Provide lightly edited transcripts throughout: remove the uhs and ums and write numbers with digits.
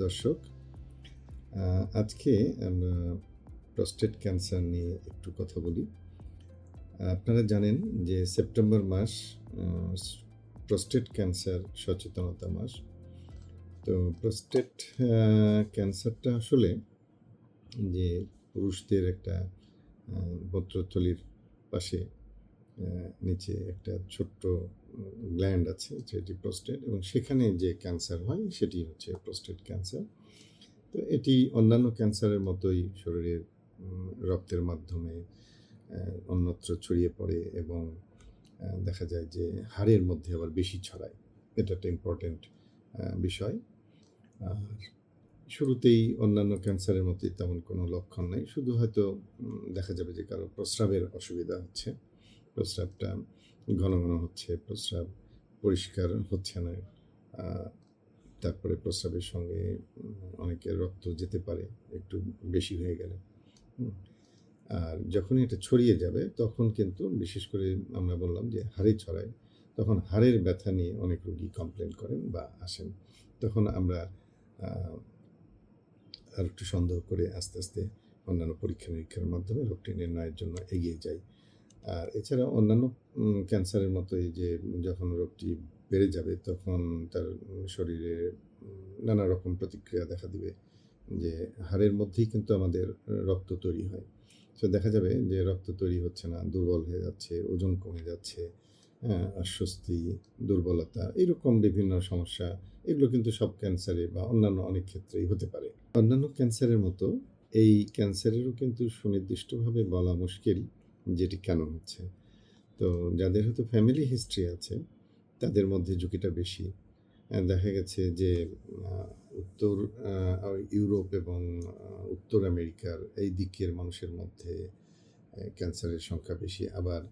দর্শক, আজকে আমরা প্রস্টেট ক্যান্সার নিয়ে একটু কথা বলি। আপনারা জানেন যে সেপ্টেম্বর মাস আ প্রস্টেট ক্যান্সার সচেতনতা মাস। তো প্রস্টেট ক্যান্সারটা আসলে যে পুরুষদের একটা বক্ষথলির পাশে নিচে একটা ছোট্ট গ্ল্যান্ড আছে যেটি প্রস্টেট, এবং সেখানে যে ক্যান্সার হয় সেটি হচ্ছে প্রস্টেট ক্যান্সার। তো এটি অন্যান্য ক্যান্সারের মতোই শরীরের রক্তের মাধ্যমে অন্যত্র ছড়িয়ে পড়ে এবং দেখা যায় যে হাড়ের মধ্যে আবার বেশি ছড়ায়। এটা একটা ইম্পর্টেন্ট বিষয়। আর শুরুতেই অন্যান্য ক্যান্সারের মতোই তেমন কোনো লক্ষণ নাই। শুধু হয়তো দেখা যাবে যে কারো প্রস্রাবের অসুবিধা হচ্ছে। প্রস্রাবটা ঘন, ঘন হচ্ছে, প্রস্রাব পরিষ্কার হচ্ছে না। তারপরে প্রস্রাবের সঙ্গে অনেকের রক্ত যেতে পারে একটু বেশি হয়ে গেলে। আর যখনই এটা ছড়িয়ে যাবে তখন কিন্তু বিশেষ করে আমরা বললাম যে হাড়ে ছড়ায়, তখন হাড়ের ব্যথা নিয়ে অনেক রোগী কমপ্লেন করেন বা আসেন। তখন আমরা আর একটু সন্দেহ করে আস্তে, আস্তে অন্যান্য পরীক্ষা-নিরীক্ষার মাধ্যমে রোগটি নির্ণয়ের জন্য এগিয়ে যাই। আর এছাড়া অন্যান্য ক্যান্সারের মতোই যে যখন রোগটি বেড়ে যাবে তখন তার শরীরে নানা রকম প্রতিক্রিয়া দেখা দিবে। যে হাড়ের মধ্যেই কিন্তু আমাদের রক্ত তৈরি হয়। তো দেখা যাবে যে রক্ত তৈরি হচ্ছে না, দুর্বল হয়ে যাচ্ছে, ওজন কমে যাচ্ছে, অস্বস্তি, দুর্বলতা, এরকম বিভিন্ন সমস্যা। এগুলো কিন্তু সব ক্যান্সারে বা অন্যান্য অনেক ক্ষেত্রেই হতে পারে। অন্যান্য ক্যান্সারের মতো এই ক্যান্সারেরও কিন্তু সুনির্দিষ্টভাবে বলা মুশকিল যেটি কেন হচ্ছে। তো যাদের হয়তো ফ্যামিলি হিস্ট্রি আছে তাদের মধ্যে ঝুঁকিটা বেশি। দেখা গেছে যে উত্তর ইউরোপ এবং উত্তর আমেরিকার এই দিকের মানুষের মধ্যে ক্যান্সারের সংখ্যা বেশি। আবার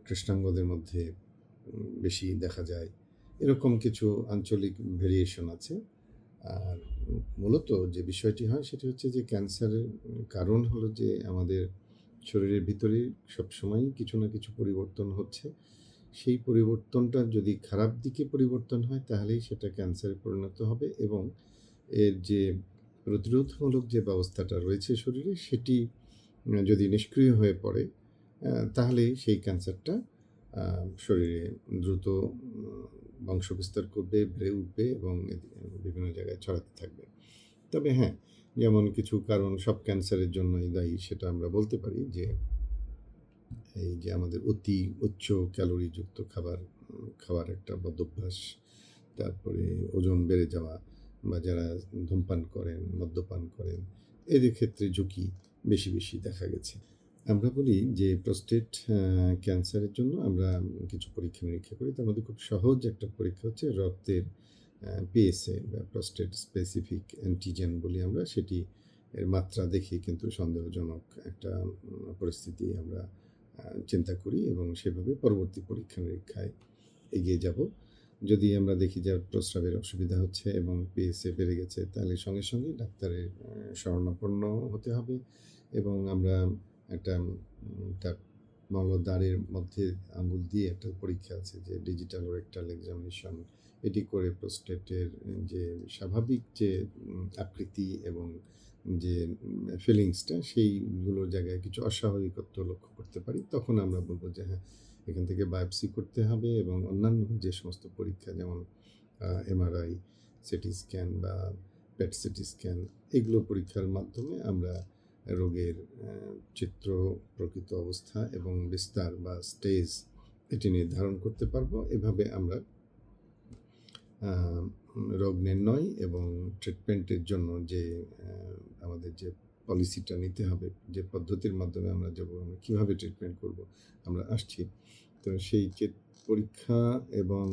কৃষ্ণাঙ্গদের মধ্যে বেশি দেখা যায়। এরকম কিছু আঞ্চলিক ভেরিয়েশন আছে। আর মূলত যে বিষয়টি হয় সেটি হচ্ছে যে ক্যান্সারের কারণ হলো যে আমাদের শরীরের ভিতরে সবসময়ই কিছু না কিছু পরিবর্তন হচ্ছে। সেই পরিবর্তনটা যদি খারাপ দিকে পরিবর্তন হয় তাহলেই সেটা ক্যান্সারে পরিণত হবে, এবং এর যে প্রতিরোধমূলক যে ব্যবস্থাটা রয়েছে শরীরে সেটি যদি নিষ্ক্রিয় হয়ে পড়ে তাহলেই সেই ক্যান্সারটা শরীরে দ্রুত বংশবিস্তার করবে, বেড়ে উঠবে এবং বিভিন্ন জায়গায় ছড়াতে থাকবে। তবে হ্যাঁ, যেমন কিছু কারণ সব ক্যান্সারের জন্যই দায়ী সেটা আমরা বলতে পারি যে এই যে আমাদের অতি উচ্চ ক্যালোরিযুক্ত খাওয়ার একটা বদঅভ্যাস, তারপরে ওজন বেড়ে যাওয়া, বা যারা ধূমপান করেন, মদ্যপান করেন, এদের ক্ষেত্রে ঝুঁকি বেশি, বেশি দেখা গেছে। আমরা বলি যে প্রস্টেট ক্যান্সারের জন্য আমরা কিছু পরীক্ষা-নিরীক্ষা করি। তার মধ্যে খুব সহজ একটা পরীক্ষা হচ্ছে রক্তের PSA বা প্রস্টেট স্পেসিফিক অ্যান্টিজেন বলি আমরা, সেটি এর মাত্রা দেখে কিন্তু সন্দেহজনক একটা পরিস্থিতি আমরা চিন্তা করি এবং সেভাবে পরবর্তী পরীক্ষা-নিরীক্ষায় এগিয়ে যাব। যদি আমরা দেখি যে প্রস্রাবের অসুবিধা হচ্ছে এবং PSA বেড়ে গেছে তাহলে সঙ্গে, সঙ্গে ডাক্তারের শরণাপন্ন হতে হবে, এবং আমরা একটা তার মলদ্বারের মধ্যে আঙুল দিয়ে একটা পরীক্ষা আছে যে ডিজিটাল রেকটাল এক্সামিনেশন, এটি করে প্রস্টেটের যে স্বাভাবিক যে আকৃতি এবং যে ফিলিংসটা সেইগুলোর জায়গায় কিছু অস্বাভাবিকত্ব লক্ষ্য করতে পারি। তখন আমরা বলব যে হ্যাঁ, এখান থেকে বায়োপসি করতে হবে এবং অন্যান্য যে সমস্ত পরীক্ষা যেমন MRI, সিটি স্ক্যান বা পেট সিটি স্ক্যান, এগুলো পরীক্ষার মাধ্যমে আমরা রোগের চিত্র, প্রকৃত অবস্থা এবং বিস্তার বা স্টেজ এটি নির্ধারণ করতে পারবো। এভাবে আমরা রোগ নির্ণয় এবং ট্রিটমেন্টের জন্য যে আমাদের যে পলিসিটা নিতে হবে, যে পদ্ধতির মাধ্যমে আমরা যাব, আমরা কীভাবে ট্রিটমেন্ট করব, আমরা আসছি। তো সেই পরীক্ষা এবং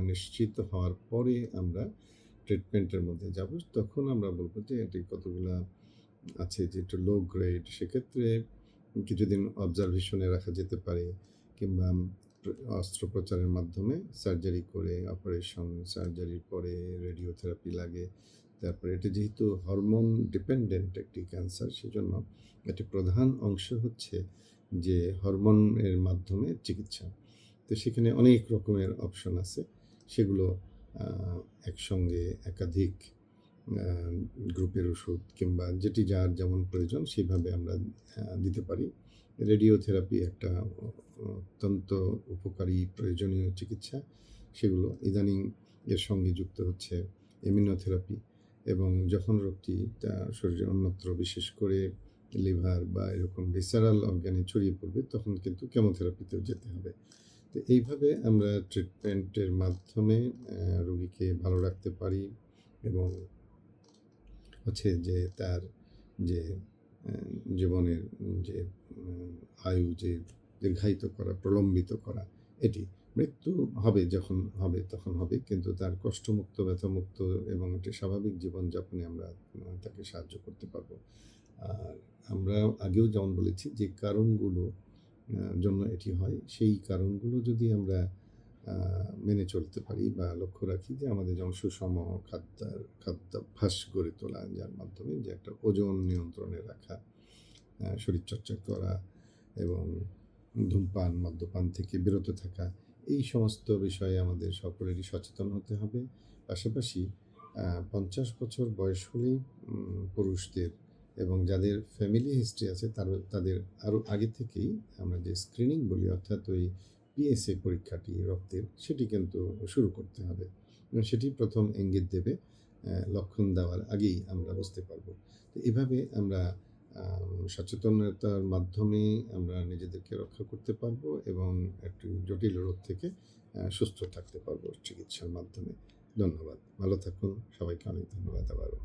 নিশ্চিত হওয়ার পরে আমরা ট্রিটমেন্টের মধ্যে যাব। তখন আমরা বলব যে এটি কতগুলা আছে যে একটু লো গ্রেড, সেক্ষেত্রে কিছুদিন অবজারভেশনে রাখা যেতে পারে, কিংবা অস্ত্রোপচারের মাধ্যমে সার্জারি করে, অপারেশন, সার্জারির পরে রেডিওথেরাপি লাগে। তারপরে এটা যেহেতু হরমোন ডিপেন্ডেন্ট একটি ক্যান্সার, সেজন্য একটি প্রধান অংশ হচ্ছে যে হরমোনের মাধ্যমে চিকিৎসা। তো সেখানে অনেক রকমের অপশন আছে, সেগুলো একসঙ্গে একাধিক গ্রুপের ওষুধ কিংবা যেটি যার যেমন প্রয়োজন সেভাবে আমরা দিতে পারি। রেডিওথেরাপি একটা অত্যন্ত উপকারী প্রয়োজনীয় চিকিৎসা। সেগুলো ইদানিং এর সঙ্গে যুক্ত হচ্ছে ইমিউনোথেরাপি এবং যখন রোগটি শরীরের অন্যত্র বিশেষ করে লিভার বা এরকম ভিসারাল অর্গানে ছড়িয়ে পড়বে তখন কিন্তু কেমোথেরাপিতেও যেতে হবে। তো এইভাবে আমরা ট্রিটমেন্টের মাধ্যমে রোগীকে ভালো রাখতে পারি এবং হচ্ছে যে তার যে জীবনের যে আয়ু যে দীর্ঘায়িত করা, প্রলম্বিত করা এটি। মৃত্যু হবে যখন হবে তখন হবে কিন্তু তার কষ্টমুক্ত, ব্যথামুক্ত এবং একটি স্বাভাবিক জীবনযাপনে আমরা তাকে সাহায্য করতে পারবো। আর আমরা আগেও যেমন বলেছি যে কারণগুলো জন্য এটি হয় সেই কারণগুলো যদি আমরা মেনে চলতে পারি বা লক্ষ্য রাখি যে আমাদের যেমন সুষম খাদ্যাভ্যাস গড়ে তোলা যার মাধ্যমে যে একটা ওজন নিয়ন্ত্রণে রাখা, শরীরচর্চা করা এবং ধূমপান মদ্যপান থেকে বিরত থাকা এই সমস্ত বিষয়ে আমাদের সকলেরই সচেতন হতে হবে। পাশাপাশি 50 বছর বয়স হলেই পুরুষদের এবং যাদের ফ্যামিলি হিস্ট্রি আছে তাদের আরও আগে থেকেই আমরা যে স্ক্রিনিং বলি অর্থাৎ ওই পিএসএ পরীক্ষাটি রক্তের সেটি কিন্তু শুরু করতে হবে এবং সেটি প্রথম ইঙ্গিত দেবে লক্ষণ দেওয়ার আগেই আমরা বুঝতে পারবো। তো এভাবে আমরা সচেতনতার মাধ্যমে আমরা নিজেদেরকে রক্ষা করতে পারবো এবং একটি জটিল রোগ থেকে সুস্থ থাকতে পারবো চিকিৎসার মাধ্যমে। ধন্যবাদ। ভালো থাকুন। সবাইকে অনেক ধন্যবাদ আবারও।